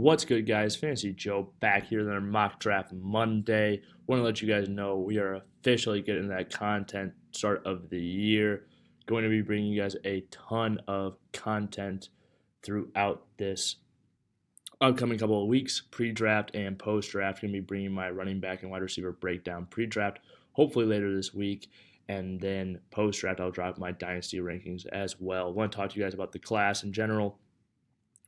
What's good, guys? Fantasy Joe back here on our mock draft Monday. Want to let you guys know we are officially getting that content start of the year. Going to be bringing you guys a ton of content throughout this upcoming couple of weeks, pre-draft and post-draft. Going to be bringing my running back and wide receiver breakdown pre-draft, hopefully later this week, and then post-draft I'll drop my dynasty rankings as well. I want to talk to you guys about the class in general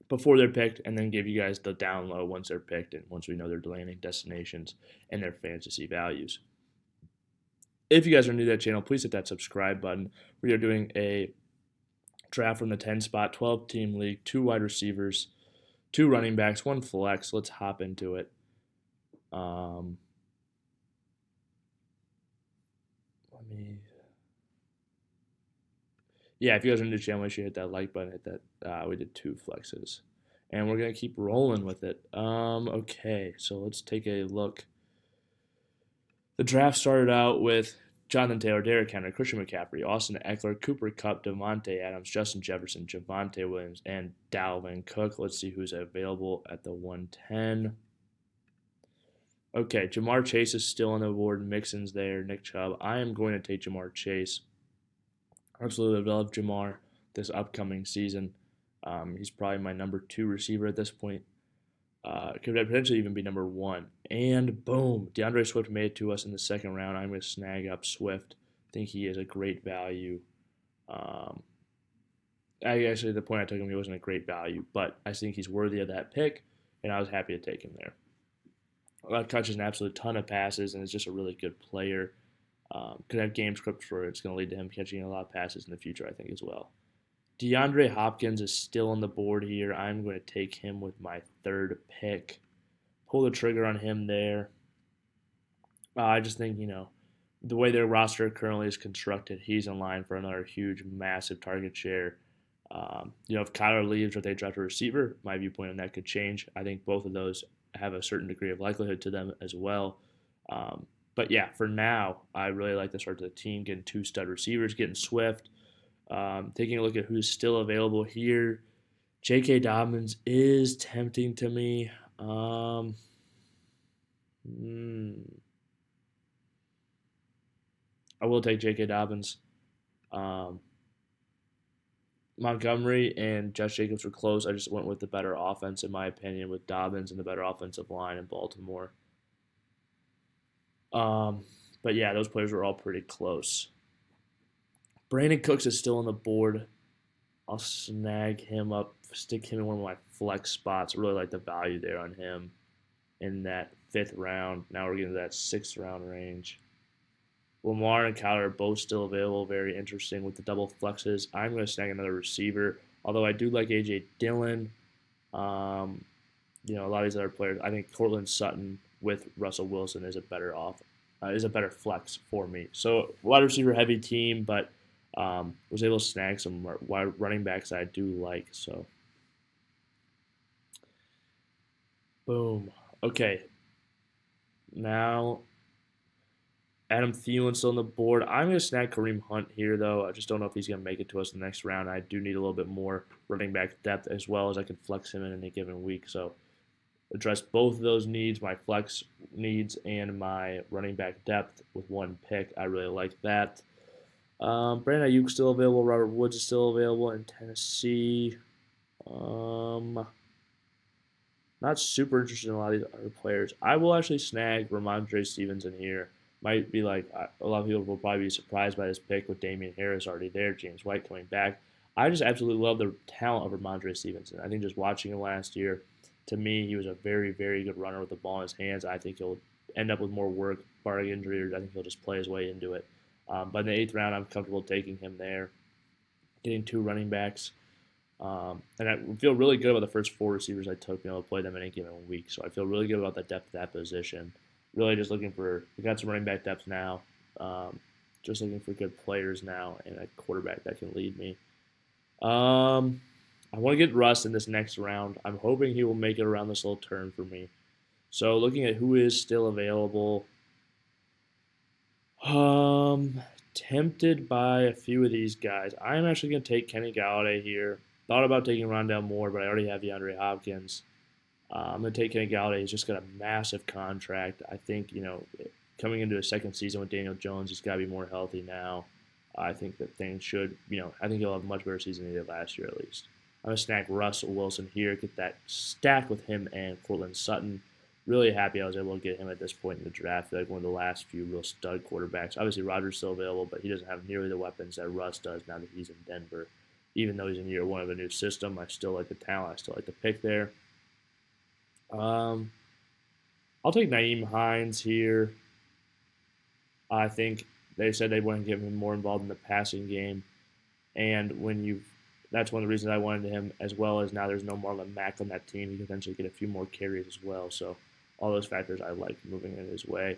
before they're picked, and then give you guys the down low once they're picked and once we know their landing destinations and their fantasy values. If you guys are new to that channel, please hit that subscribe button. We are doing a draft from the 10 spot, 12-team league, 2 wide receivers, 2 running backs, 1 flex. Let's hop into it. If you guys are new to the channel, make sure you hit that like button, hit that. We did 2 flexes. And we're going to keep rolling with it. Okay, so let's take a look. The draft started out with Jonathan Taylor, Derrick Henry, Christian McCaffrey, Austin Eckler, Cooper Kupp, Devontae Adams, Justin Jefferson, Javonte Williams, and Dalvin Cook. Let's see who's available at the 110. Okay, Jamar Chase is still on the board. Mixon's there, Nick Chubb. I am going to take Jamar Chase. Absolutely love Jamar this upcoming season. He's probably my number 2 receiver at this point. Could potentially even be number 1. And boom, Deandre Swift made it to us in the second round. I'm going to snag up Swift. I think he is a great value. Actually, the point I took him, he wasn't a great value, but I think he's worthy of that pick, and I was happy to take him there. Catches an absolute ton of passes, and is just a really good player. Could have game scripts where it's going to lead to him catching a lot of passes in the future, I think, as well. Deandre Hopkins is still on the board here. I'm going to take him with my 3rd pick. Pull the trigger on him there. I just think, the way their roster currently is constructed, he's in line for another huge, massive target share. If Kyler leaves or if they draft a receiver, my viewpoint on that could change. I think both of those have a certain degree of likelihood to them as well. But yeah, for now, I really like the start of the team, getting 2 stud receivers, getting Swift. Taking a look at who's still available here, J.K. Dobbins is tempting to me. I will take J.K. Dobbins. Montgomery and Josh Jacobs were close. I just went with the better offense, in my opinion, with Dobbins and the better offensive line in Baltimore. But yeah, those players were all pretty close. Brandin Cooks is still on the board. I'll snag him up, stick him in one of my flex spots. I really like the value there on him in that 5th round. Now we're getting to that 6th round range. Lamar and Kyler are both still available. Very interesting with the double flexes. I'm going to snag another receiver, although I do like A.J. Dillon. A lot of these other players. I think Courtland Sutton with Russell Wilson is a better flex for me. So wide receiver heavy team, but was able to snag some running backs I do like. So, boom. Okay. Now, Adam Thielen's still on the board. I'm going to snag Kareem Hunt here, though. I just don't know if he's going to make it to us in the next round. I do need a little bit more running back depth as well as I can flex him in any given week. So, address both of those needs, my flex needs and my running back depth with 1 pick. I really like that. Brandon Ayuk's still available. Robert Woods is still available in Tennessee. Not super interested in a lot of these other players. I will actually snag Ramondre Stevenson here. Might be like a lot of people will probably be surprised by this pick with Damian Harris already there, James White coming back. I just absolutely love the talent of Ramondre Stevenson. I think just watching him last year, to me, he was a very, very good runner with the ball in his hands. I think he'll end up with more work, barring injury, or I think he'll just play his way into it. But in the 8th round, I'm comfortable taking him there, getting 2 running backs. And I feel really good about the first 4 receivers I took, being able to play them in any given week. So I feel really good about the depth of that position. Really just looking for – we got some running back depth now. Just looking for good players now and a quarterback that can lead me. I want to get Russ in this next round. I'm hoping he will make it around this little turn for me. So looking at who is still available – tempted by a few of these guys. I'm actually going to take Kenny Galladay here. Thought about taking Rondale Moore, but I already have Deandre Hopkins. I'm going to take Kenny Galladay. He's just got a massive contract. I think, coming into his second season with Daniel Jones, he's got to be more healthy now. I think that things should, I think he'll have a much better season than he did last year at least. I'm going to snag Russell Wilson here, get that stack with him and Courtland Sutton. Really happy I was able to get him at this point in the draft. Like one of the last few real stud quarterbacks. Obviously, Rodgers still available, but he doesn't have nearly the weapons that Russ does now that he's in Denver. Even though he's in year one of a new system, I still like the talent. I still like the pick there. I'll take Naeem Hines here. I think they said they want to get him more involved in the passing game, and that's one of the reasons I wanted him, as well as now there's no Marlon Mack on that team. He can potentially get a few more carries as well. So all those factors I like moving in his way.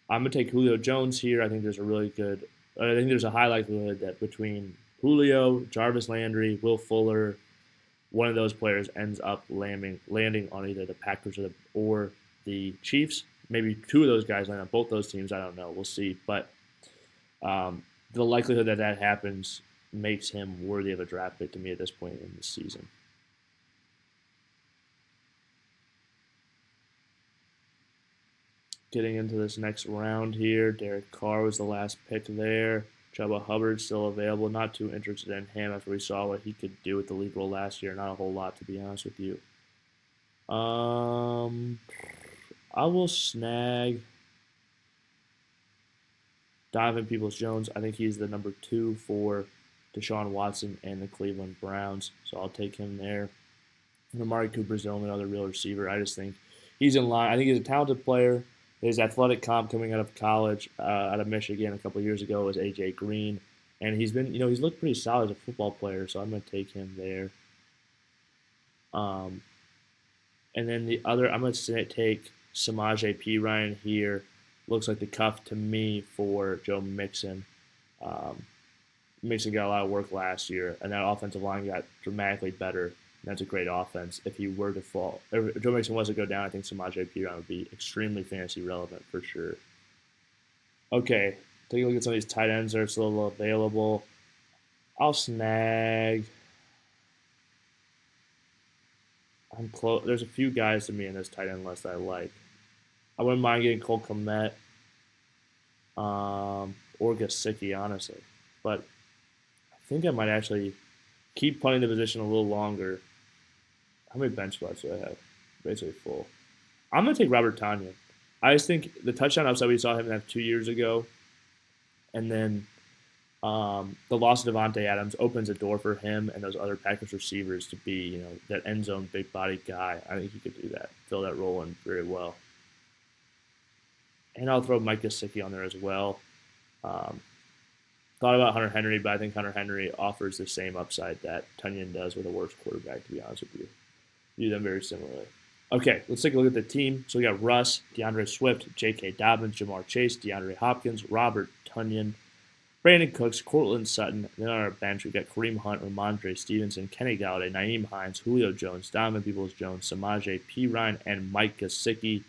I'm gonna take Julio Jones here. I think there's a high likelihood that between Julio, Jarvis Landry, Will Fuller, one of those players ends up landing on either the Packers or the Chiefs. Maybe two of those guys land on both those teams. I don't know. We'll see. But the likelihood that happens makes him worthy of a draft pick to me at this point in the season. Getting into this next round here, Derek Carr was the last pick there. Chubb Hubbard still available. Not too interested in him after we saw what he could do with the league role last year. Not a whole lot, to be honest with you. I will snag Donovan Peoples-Jones. I think he's the number 2 for Deshaun Watson and the Cleveland Browns, so I'll take him there. And Amari Cooper's the only other real receiver. I just think he's in line. I think he's a talented player. His athletic comp coming out of college, out of Michigan a couple of years ago, was A.J. Green. And he's been, he's looked pretty solid as a football player, so I'm going to take him there. And then the other, I'm going to take Samaje Perine here. Looks like the cuff to me for Joe Mixon. Mixon got a lot of work last year, and that offensive line got dramatically better. That's a great offense. If he were to fall, if Joe Mixon was to go down, I think Samaje Perine would be extremely fantasy relevant for sure. Okay, take a look at some of these tight ends that are still available. I'll snag. I'm close. There's a few guys to me in this tight end list I like. I wouldn't mind getting Cole Kmet or Gesicki, honestly. But I think I might actually keep punting the position a little longer. How many bench spots do I have? Basically full. I'm going to take Robert Tonyan. I just think the touchdown upside we saw him have 2 years ago, and then the loss of Devontae Adams opens a door for him and those other Packers receivers to be, that end zone big body guy. I think he could do that, fill that role in very well. And I'll throw Mike Gesicki on there as well. Thought about Hunter Henry, but I think Hunter Henry offers the same upside that Tonyan does with a worse quarterback, to be honest with you. View them very similarly. Okay, let's take a look at the team. So we got Russ, DeAndre Swift, J.K. Dobbins, Jamar Chase, DeAndre Hopkins, Robert Tonyan, Brandin Cooks, Courtland Sutton. Then on our bench, we got Kareem Hunt, Ramondre Stevenson, Kenny Galladay, Naeem Hines, Julio Jones, Donovan Peoples-Jones, Samaje Perine, and Mike Gesicki.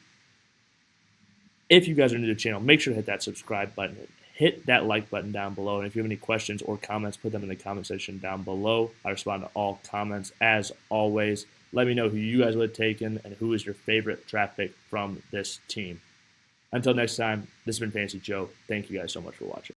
If you guys are new to the channel, make sure to hit that subscribe button. Hit that like button down below. And if you have any questions or comments, put them in the comment section down below. I respond to all comments as always. Let me know who you guys would have taken and who is your favorite draft pick from this team. Until next time, this has been Fantasy Joe. Thank you guys so much for watching.